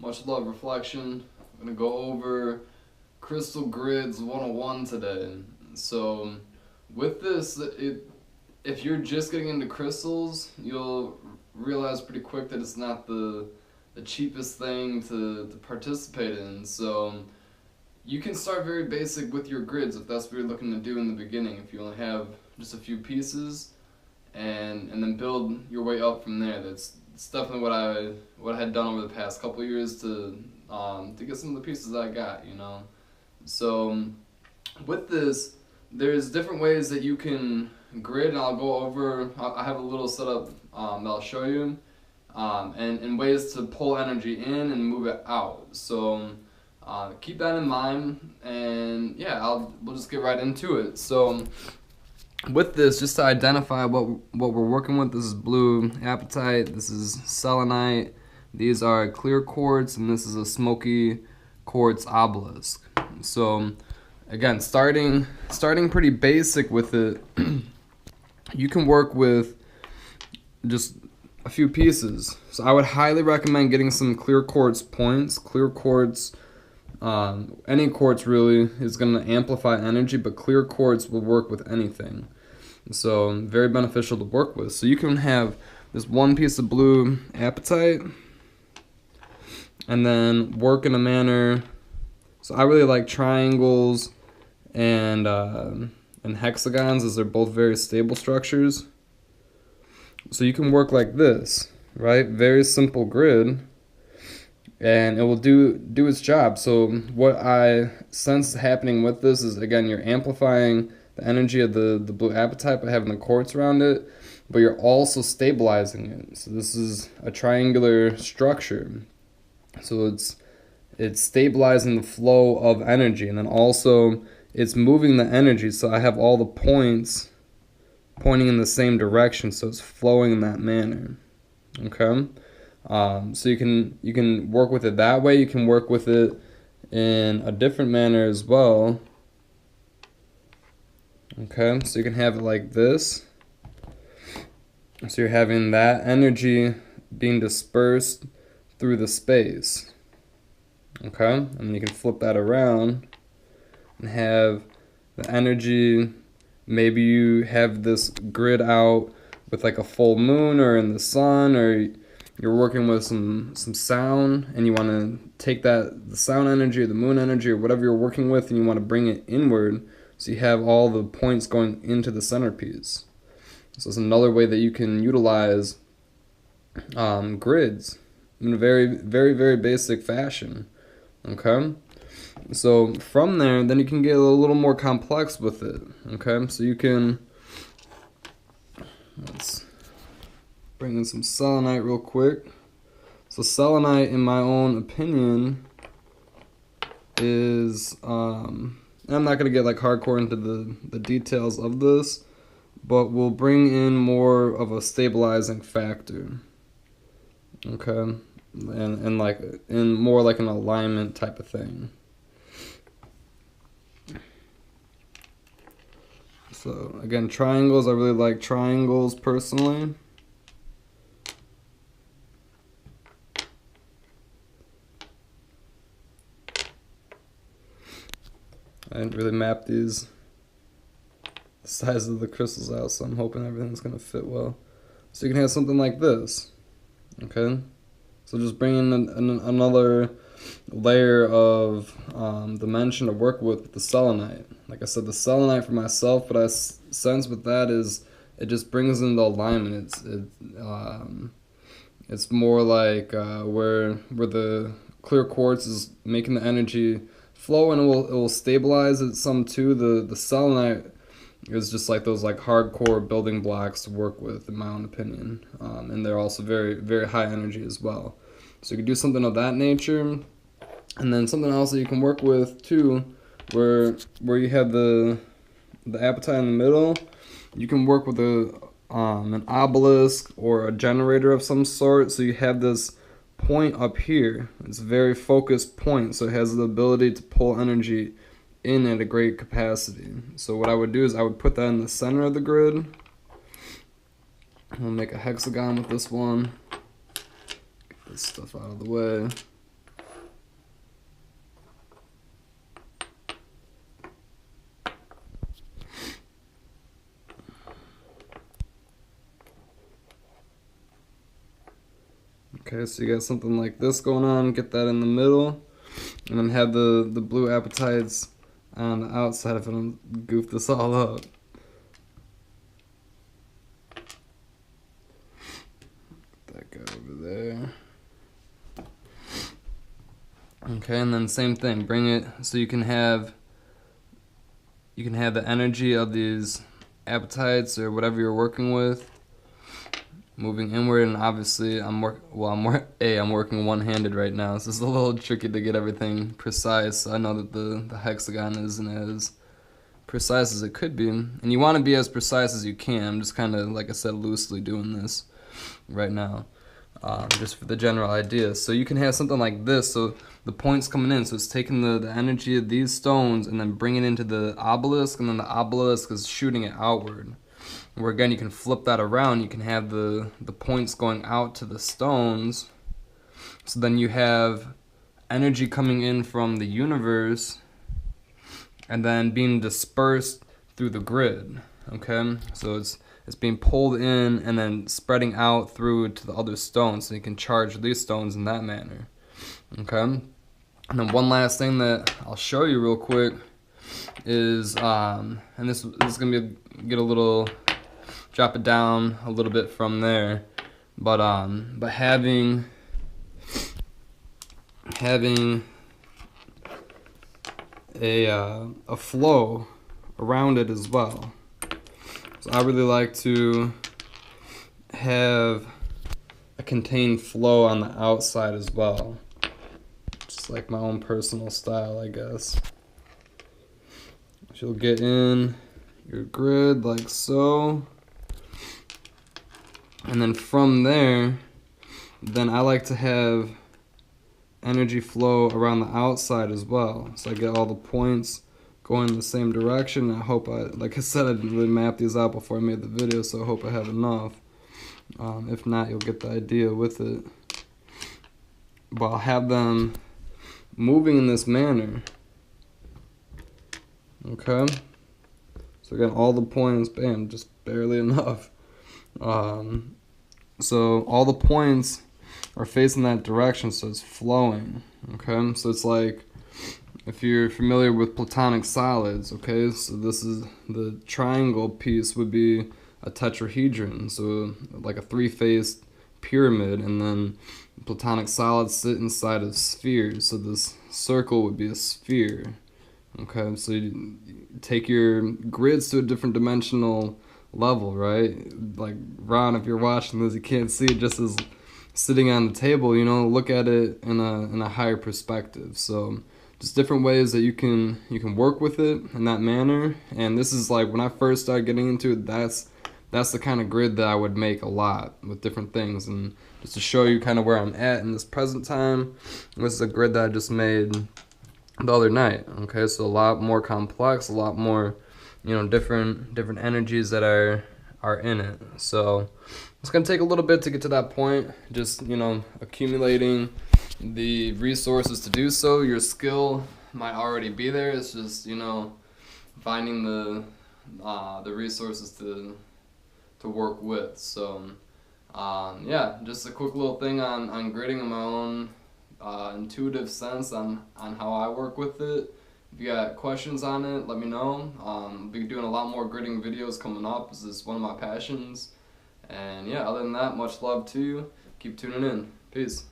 Much love, Reflection. I'm gonna go over Crystal Grids 101 today. So, with this, if you're just getting into crystals, you'll realize pretty quick that it's not the cheapest thing to participate in. So, you can start very basic with your grids if that's what you're looking to do in the beginning. If you only have just a few pieces, and then build your way up from there. That's definitely what I had done over the past couple of years to get some of the pieces I got. So with this, there's different ways that you can grid, and I'll go over. I have a little setup that I'll show you, and ways to pull energy in and move it out. So keep that in mind, and yeah, we'll just get right into it. So with this, just to identify what we're working with, this is blue apatite, this is selenite, these are clear quartz, and this is a smoky quartz obelisk. So again, starting pretty basic with it, you can work with just a few pieces. So I would highly recommend getting some clear quartz points. Clear quartz, any quartz really is going to amplify energy, but clear quartz will work with anything. So very beneficial to work with. So you can have this one piece of blue apatite and then work in a manner. So I really like triangles and hexagons, as they're both very stable structures. So you can work like this, right? Very simple grid, and it will do its job. So what I sense happening with this is, again, you're amplifying the energy of the blue apatite by having the quartz around it, but you're also stabilizing it. So this is a triangular structure. So it's stabilizing the flow of energy, and then also it's moving the energy. So I have all the points pointing in the same direction, so it's flowing in that manner. Okay. So you can work with it that way. You can work with it in a different manner as well. Okay, so you can have it like this. So you're having that energy being dispersed through the space. Okay, and then you can flip that around and have the energy. Maybe you have this grid out with like a full moon or in the sun, or you're working with some sound, and you want to take the sound energy or the moon energy or whatever you're working with, and you want to bring it inward, so you have all the points going into the centerpiece. So it's another way that you can utilize grids in a very, very, very basic fashion. Okay, so from there, then you can get a little more complex with it. Okay, so you can, let's bring in some selenite real quick. So selenite, in my own opinion, is I'm not gonna get like hardcore into the details of this, but we'll bring in more of a stabilizing factor. Okay, and like in more like an alignment type of thing. So again, triangles, I really like triangles personally. I didn't really map the size of the crystals out, so I'm hoping everything's going to fit well. So you can have something like this. Okay? So just bring in another layer of dimension to work with the selenite. Like I said, the selenite for myself, what I sense with that is it just brings in the alignment. It's more like where the clear quartz is making the energy flow, and it will stabilize it some too. The selenite is just like those like hardcore building blocks to work with, in my own opinion, and they're also very, very high energy as well. So you can do something of that nature, and then something else that you can work with too, where you have the apatite in the middle. You can work with an obelisk or a generator of some sort. So you have this point up here. It's a very focused point, so it has the ability to pull energy in at a great capacity. So what I would do is I would put that in the center of the grid. We'll make a hexagon with this one. Get this stuff out of the way. Okay, so you got something like this going on, get that in the middle, and then have the blue apatites on the outside if I don't goof this all up. That guy over there. Okay, and then same thing, bring it so you can have the energy of these apatites or whatever you're working with moving inward. And obviously I'm working one-handed right now, so it's a little tricky to get everything precise. I know that the hexagon isn't as precise as it could be, and you want to be as precise as you can. I'm just kind of, like I said, loosely doing this right now, just for the general idea. So you can have something like this, so the point's coming in, so it's taking the energy of these stones and then bringing it into the obelisk, and then the obelisk is shooting it outward. Where again, you can flip that around, you can have the points going out to the stones, so then you have energy coming in from the universe and then being dispersed through the grid. Okay, so it's being pulled in and then spreading out through to the other stones, so you can charge these stones in that manner. Okay, and then one last thing that I'll show you real quick is, and this is gonna be drop it down a little bit from there, but having a flow around it as well. So I really like to have a contained flow on the outside as well. Just like my own personal style, I guess. You'll get in your grid like so. And then from there, then I like to have energy flow around the outside as well. So I get all the points going in the same direction. I hope like I said, I didn't really map these out before I made the video, so I hope I have enough. If not, you'll get the idea with it. But I'll have them moving in this manner. Okay? So again, all the points, bam, just barely enough. So all the points are facing that direction, so it's flowing. Okay, so it's like, if you're familiar with platonic solids, okay, so this is the triangle piece would be a tetrahedron, so like a three-faced pyramid, and then platonic solids sit inside of spheres, so this circle would be a sphere. Okay, so you take your grids to a different dimensional level, right? Like Ron, if you're watching this, you can't see it just as sitting on the table, you know, look at it in a higher perspective. So just different ways that you can work with it in that manner. And this is like, when I first started getting into it, that's the kind of grid that I would make a lot with different things. And just to show you kind of where I'm at in this present time, this is a grid that I just made the other night. Okay, so a lot more complex, a lot more, you know, different energies that are in it. So it's gonna take a little bit to get to that point, just, you know, accumulating the resources to do so. Your skill might already be there, it's just, you know, finding the resources to work with. So yeah, just a quick little thing on gridding in my own intuitive sense on how I work with it. If you got questions on it, let me know. I'll be doing a lot more gridding videos coming up. This is one of my passions. And yeah, other than that, much love to you. Keep tuning in. Peace.